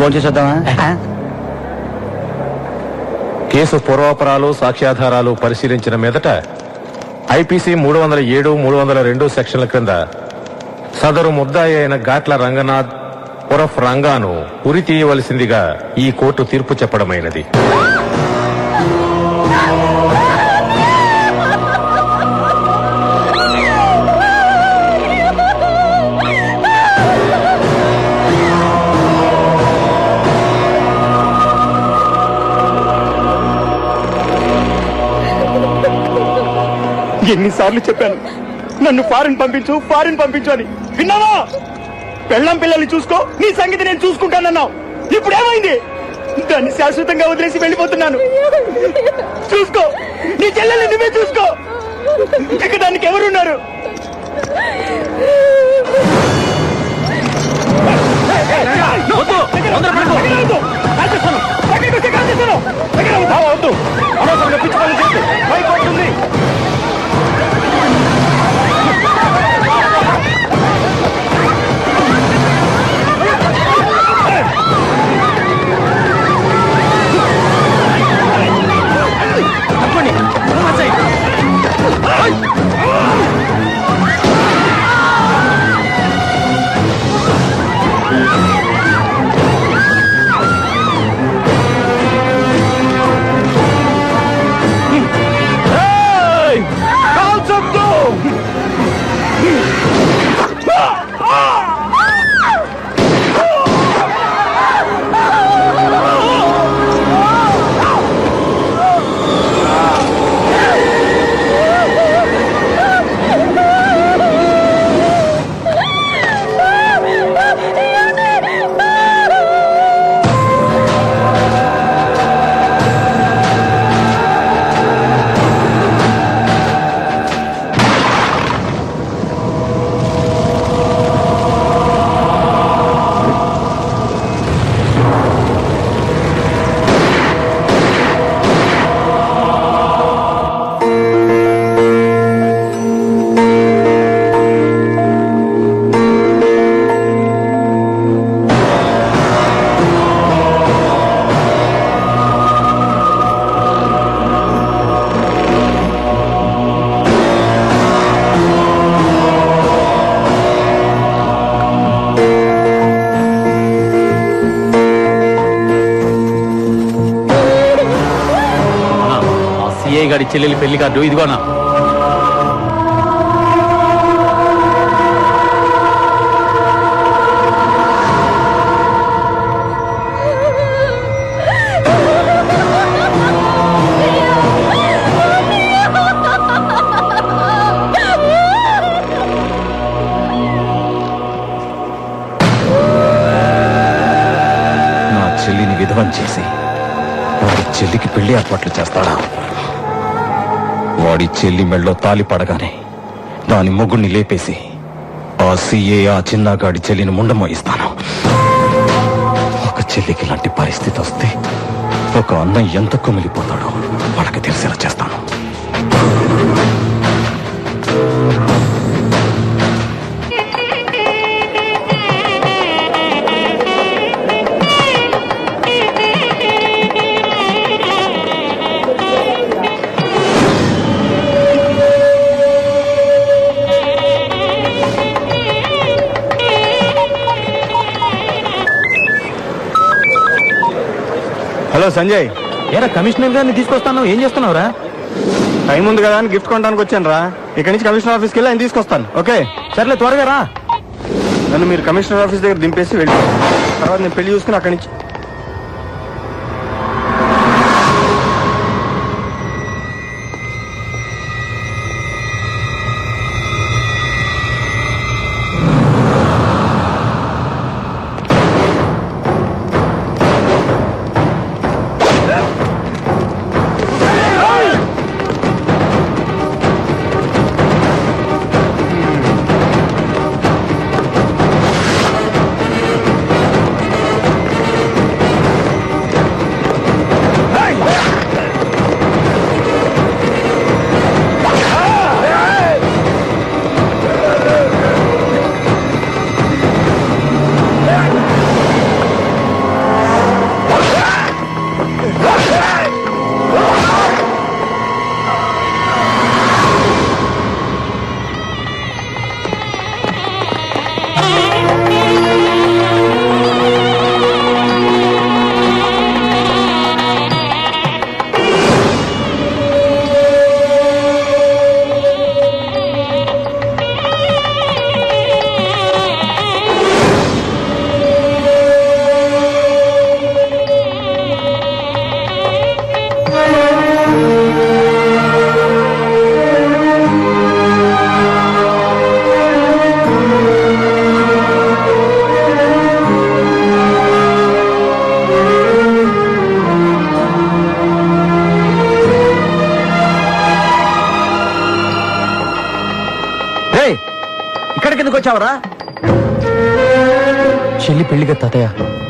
భోంచేద్దామా? Case పూర్వాపరాలు సాక్ష్యాధారాలు పరిశీలించిన మీదట ఐపీసీ 307, 302 సెక్షన్ల క్రింద సదరు ముద్దాయి అయిన ఘాట్ల రంగనాథ్ ఉరఫ్ రంగాను ఉరి తీయవలసిందిగా ఈ కోర్టు తీర్పు చెప్పడమైనది. ఎన్నిసార్లు చెప్పాను నన్ను ఫారిన్ పంపించు అని, విన్నావా? పెళ్ళం పిల్లల్ని చూసుకో, నీ సంగతి నేను చూసుకుంటానన్నావు. ఇప్పుడేమైంది? దాన్ని శాశ్వతంగా వదిలేసి వెళ్ళిపోతున్నాను. చూసుకో, నీ చెల్లెల్ని నువ్వే చూసుకో. ఇక దానికి ఎవరున్నారు? గారి చెల్లెలి పెళ్లి కార్డు ఇదిగోనా. నా చెల్లిని విధవం చేసి వాడి చెల్లికి పెళ్లి ఏర్పాట్లు చేస్తాడా? వాడి చెల్లి మెళ్ళలో తాలి పడగానే దాని మొగుడిని లేపేసి ఆ సీఏ ఆ చిన్నగాడి చెల్లిని ముండమోయిస్తాను. ఒక చెల్లికి ఇలాంటి పరిస్థితి వస్తే ఒక అన్న ఎంత కుమిలిపోతాడో వాళ్ళకి తెలిసేలా చేస్తాను. హలో సంజయ్, ఏరా కమిషనర్ గారిని తీసుకొస్తాను, ఏం చేస్తున్నావురా? టైం ఉంది కదా అని గిఫ్ట్ కొనడానికి వచ్చాను రా. ఇక్కడి నుంచి కమిషనర్ ఆఫీస్కి వెళ్ళి ఆయన తీసుకొస్తాను. ఓకే సర్లే, త్వరగా రా. నన్ను మీరు కమిషనర్ ఆఫీస్ దగ్గర దింపేసి వెళ్ళి తర్వాత నేను పెళ్లి చూసుకుని అక్కడి నుంచి. ఇక్కడ కిందకు వచ్చావరా? చెల్లి పెళ్లిగా తాతయ్య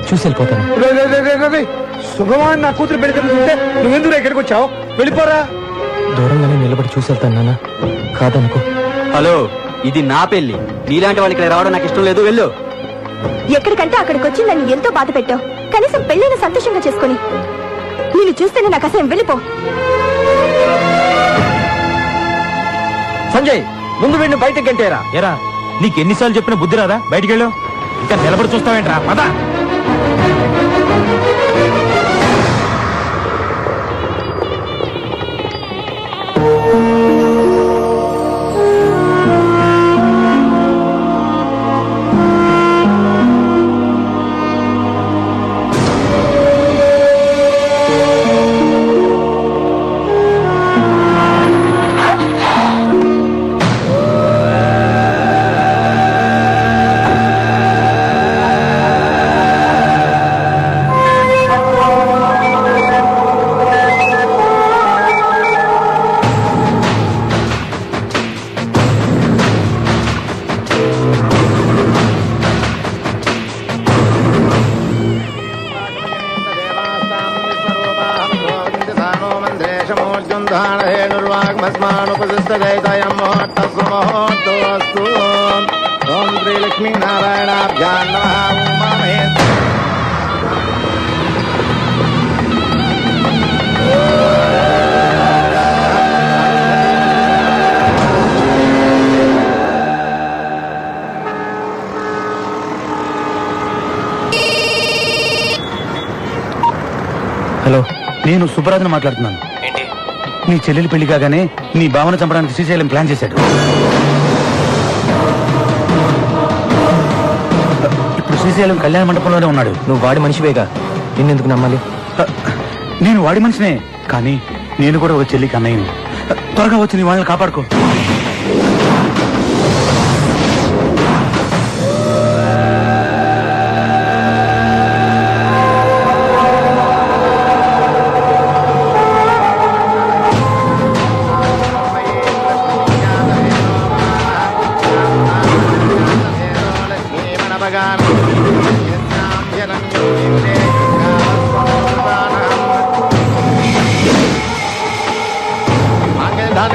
చూసి వెళ్ళిపోతాను. శుభమాన్ నా కూతురు పెళ్లి జరుగుతుంటే నువ్వెందుకు ఇక్కడికి వచ్చావు? వెళ్ళిపోరా. దూరంగానే నిలబడి చూసి వెళ్తాను నాన్న, కాదనుకో. హలో, ఇది నా పెళ్లి. నీలాంటి వాళ్ళకి ఇక్కడ రావడం నాకు ఇష్టం లేదు. వెళ్ళు. ఎక్కడికంటే అక్కడికి వచ్చి నన్ను ఎంతో బాధ పెట్టావు. కనీసం పెళ్లిని సంతోషంగా చేసుకుని నేను చూస్తేనే నాకు అసలు వెళ్ళిపో. సంజయ్, ముందు వీడిని బయటకు గంటేరా. ఏరా, నీకు ఎన్నిసార్లు చెప్పిన బుద్ధి రాదా? బయటికి వెళ్ళు. ఇంకా నిలబడి చూస్తావేంట్రా? పద. ఓం శ్రీ లక్ష్మీ నారాయణాభ్యాం నమః. హలో, నేను సుబ్బరాజుని మాట్లాడుతున్నాను. నీ చెల్లెలి పెళ్లి కాగానే నీ భావన చంపడానికి శ్రీశైలం ప్లాన్ చేశాడు. ఇప్పుడు శ్రీశైలం కళ్యాణ మండపంలోనే ఉన్నాడు. నువ్వు వాడి మనిషివేగా, నిన్నెందుకు నమ్మాలి? నేను వాడి మనిషినే, కానీ నేను కూడా ఒక చెల్లికి అన్నయ్యని. త్వరగా వచ్చి నీ వాళ్ళని కాపాడుకో.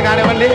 కానివ్వండి.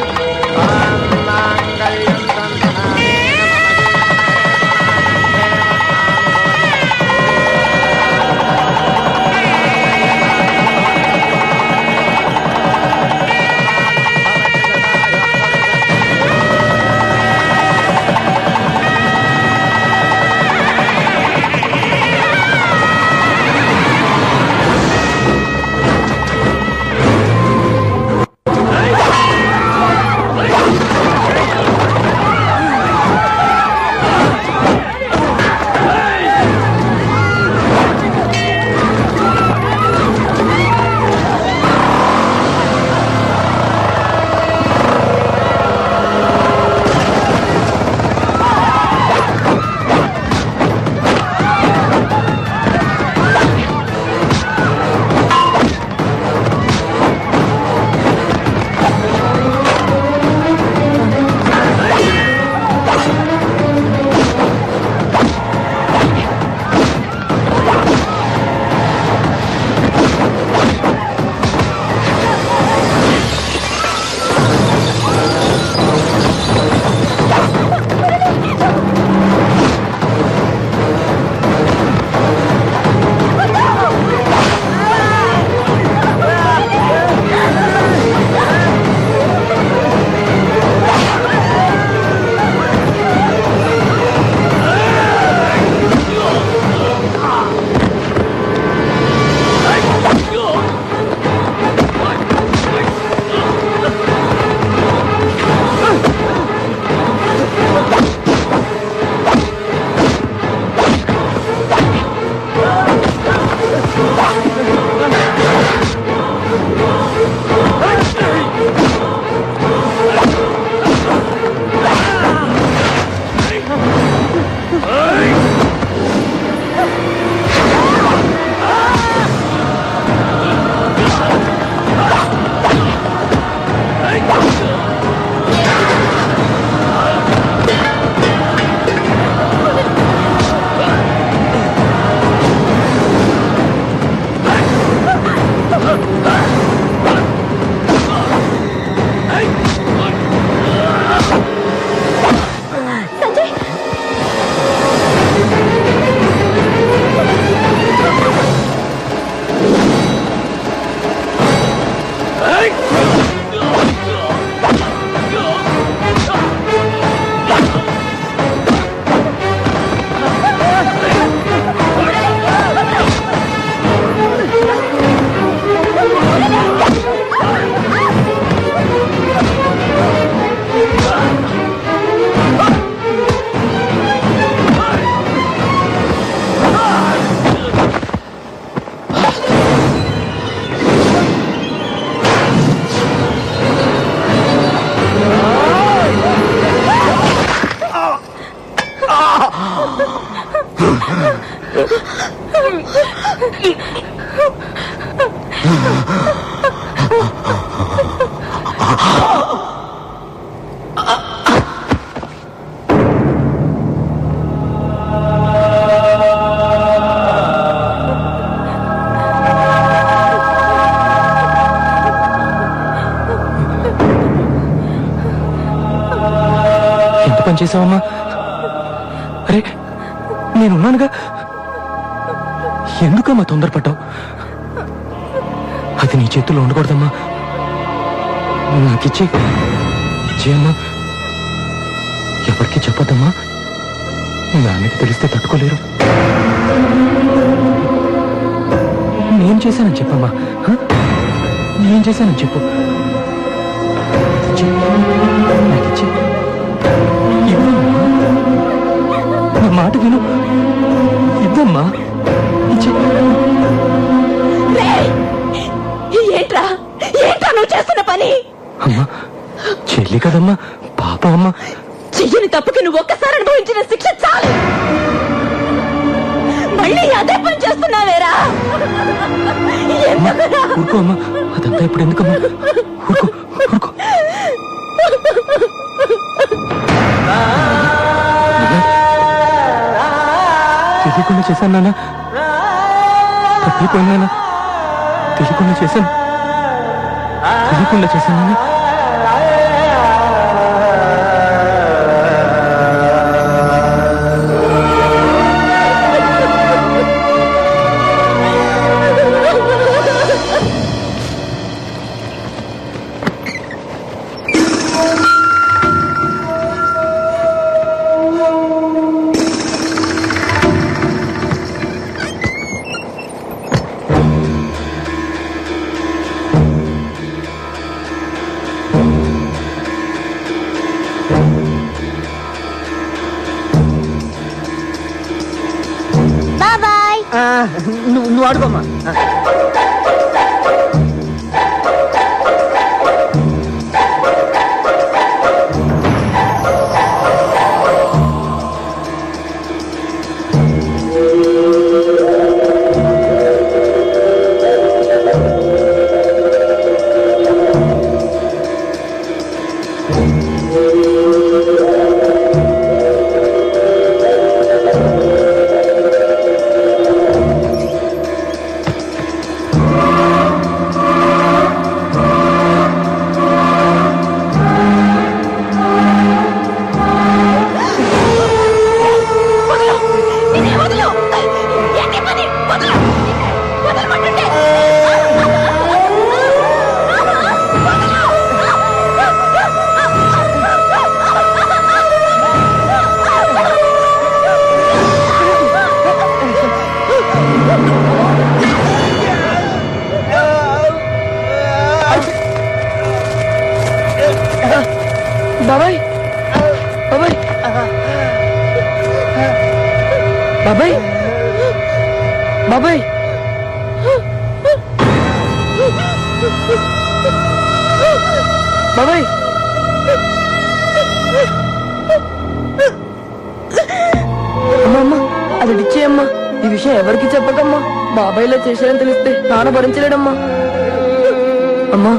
ఎంత పని చేసావమ్మా? అరే నేనున్నానుగా, ఎందుకమ్మా తొందరపడ్డావు? అది నీ చేతుల్లో ఉండకూడదమ్మా. నాకిచ్చేయమ్మా. ఎవరికి చెప్పొద్దమ్మా, నాన్నకి తెలిస్తే తట్టుకోలేరు. నేను చేశానని చెప్పమ్మా. నేను చేశానని చెప్పు. నాకిచ్చే నా మాట విను. ఇద్దమ్మా. ఏంట్రా ఏంట్రా నువ్వు చేస్తున్న పని? అమ్మా చెల్లి కదమ్మా, పాప అమ్మా. చెయ్యని తప్పుకి నువ్వు ఒక్కసారి అనుభవించిన శిక్ష చాలు. మళ్ళీ అదే పని చేస్తున్నావేరా? ఊరుకో అమ్మా, అదంతా ఇప్పుడు ఎందుకమ్మా? ఊరుకో ఊరుకో. తెలియకుండా చేశాను నాన్న, తప్పిపోయినా తెలియకుండా చేశాను, తెలియకుండా చేశాను నాన్న. నువ్వు ఆడుకోమ్మా. బాబాయ్ బాబాయ్ బాబాయ్ బాబాయ్ బాబాయ్ అమ్మా అది ఇచ్చేయమ్మా. ఈ విషయం ఎవరికి చెప్పకమ్మా. బాబాయ్లో చేశారని తెలిస్తే నాన్న భరించలేడమ్మా. అమ్మా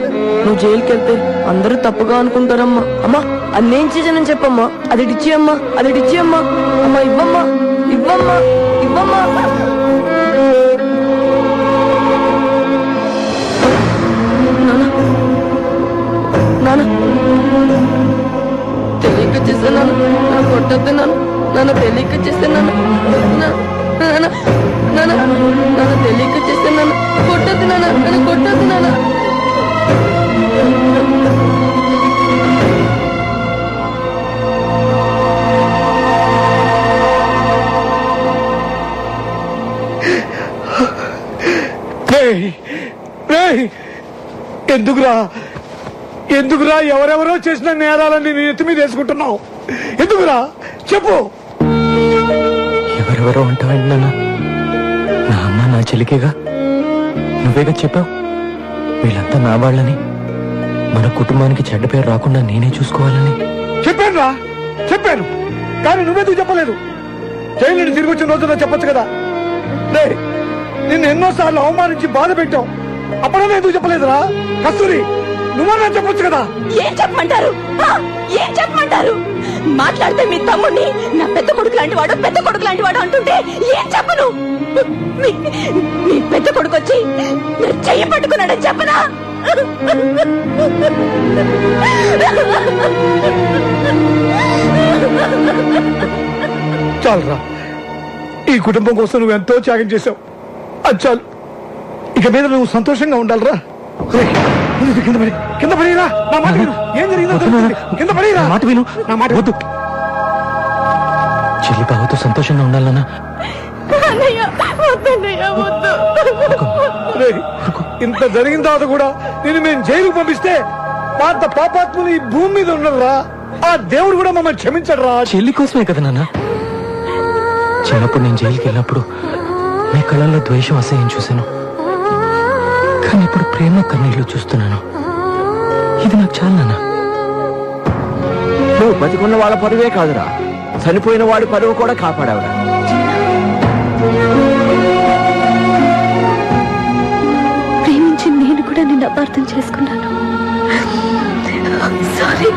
నువ్వు జైలుకి వెళ్తే అందరూ తప్పుగా అనుకుంటారమ్మా. అమ్మా అన్నేం చేశానని చెప్పమ్మా. అది ఇచ్చేయమ్మా, అది ఇచ్చేయమ్మా. అమ్మా ఇవ్వమ్మా, ఇవ్వమ్మా, ఇవ్వమ్మా. నాన్న తెలియక చేస్తున్నాను, నన్ను కొట్టొద్దున్నాను. నన్ను తెలియక చేస్తున్నాను, నన్ను తెలియక చేస్తున్నాను. కొట్టొద్దున్నాను, నన్ను కొట్టొద్దున్నాను. ఎందుకురా ఎవరెవరో చేసిన నేరాలన్నీ నీ ఎత్తి మీద వేసుకుంటున్నావు? ఎందుకురా చెప్పు. ఎవరెవరో అంటావండి నాన్న? నా అమ్మ నా చెల్లికేగా, నువ్వేగా చెప్పావు వీళ్ళంతా నా వాళ్ళని, మన కుటుంబానికి చెడ్డ పేరు రాకుండా నేనే చూసుకోవాలని. చెప్పాను కానీ నువ్వెందుకు చెప్పలేదు? జైలు నుండి తిరిగి వచ్చిన రోజుల్లో చెప్పొచ్చు కదా. నిన్ను ఎన్నోసార్లు అవమానించి బాధ పెట్టావు, అప్పుడన్నా ఎందుకు చెప్పలేదురా? కస్తూరి, నువ్వన్నా చెప్పొచ్చు కదా. ఏం చెప్పమంటారు? ఏం చెప్పమంటారు? మాట్లాడితే మీ తమ్ముడిని నా పెద్ద కొడుకు లాంటి వాడు అంటుంటే ఏం చెప్పను? మీ పెద్ద కొడుకు వచ్చి నా చెయ్యి పట్టుకున్నాడని చెప్పనా? చాలురా, ఈ కుటుంబం కోసం నువ్వు ఎంతో త్యాగం చేశావు. అది చాలు. ఇక మీద నువ్వు సంతోషంగా ఉండాలిరా. కింద పడిరా. నా మాట విను. ఏం జరిగిందో తెలుస్తుంది. కింద పడిరా. మాట విను. నా మాట వద్దు. చెల్లి బావతో సంతోషంగా ఉండాలన్నా ఇంత జరిగిన తర్వాత కూడా నేను మేము జైలుకు పంపిస్తే పాత పాపాత్ములు ఈ భూమి మీద ఉండరురా. ఆ దేవుడు కూడా మమ్మల్ని క్షమించడు రా. చెల్లి కోసమే కదా నాన్న. చిన్నప్పుడు నేను జైలుకి వెళ్ళినప్పుడు మీ కళ్ళల్లో ద్వేషం, అసహ్యం చూశాను. కానీ ఇప్పుడు ప్రేమ కన్నీళ్లు చూస్తున్నాను. ఇది నాకు చాలు నాన్న. నువ్వు బతికున్న వాళ్ళ పరువే కాదురా, చనిపోయిన వాడి పరువు కూడా కాపాడావురా. ప్రేమించి నేను కూడా నిన్ను అపార్థం చేసుకున్నాను. సారీ.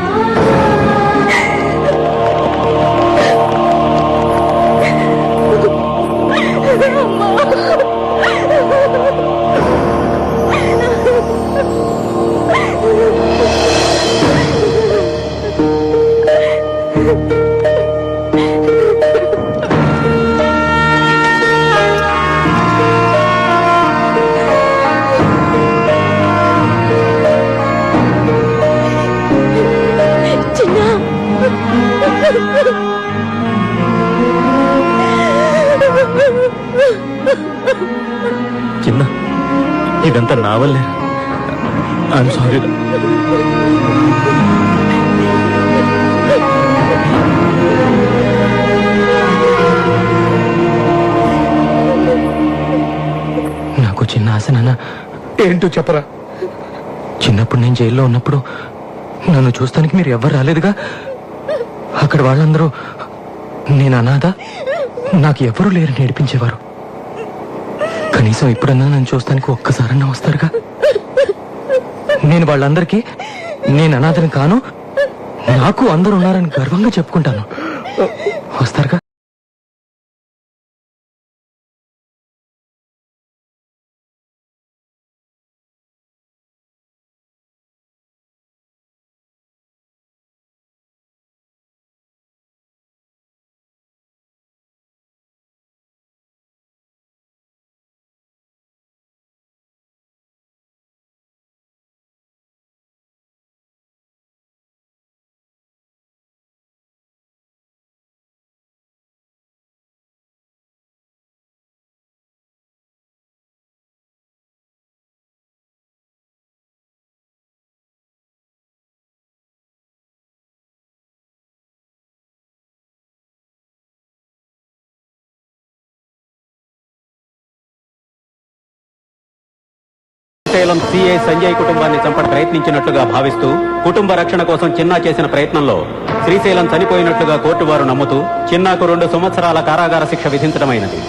చిన్న, ఇదంతా నా వల్లే. I'm sorry. నాకు చిన్న ఆశ నాన్న. ఏంటో చెప్పరా. చిన్నప్పుడు నేను జైల్లో ఉన్నప్పుడు నన్ను చూస్తానికి మీరు ఎవ్వరు రాలేదుగా. అక్కడ వాళ్ళందరూ నేను అనాథ, నాకు ఎవరూ లేరని నేర్పించేవారు. కనీసం ఇప్పుడన్నా నన్ను చూస్తానికి ఒక్కసారన్నా వస్తారుగా. నేను వాళ్ళందరికీ నేను అనాథని కాను, నాకు అందరూ ఉన్నారని గర్వంగా చెప్పుకుంటాను. వస్తారుగా. శ్రీశైలం సిఐ సంజయ్ కుటుంబాన్ని చంప ప్రయత్నించినట్లుగా భావిస్తూ కుటుంబ రక్షణ కోసం చిన్నా చేసిన ప్రయత్నంలో శ్రీశైలం చనిపోయినట్లుగా కోర్టు వారు నమ్ముతూ చిన్నాకు 2 సంవత్సరాల కారాగార శిక్ష విధించడమైనది.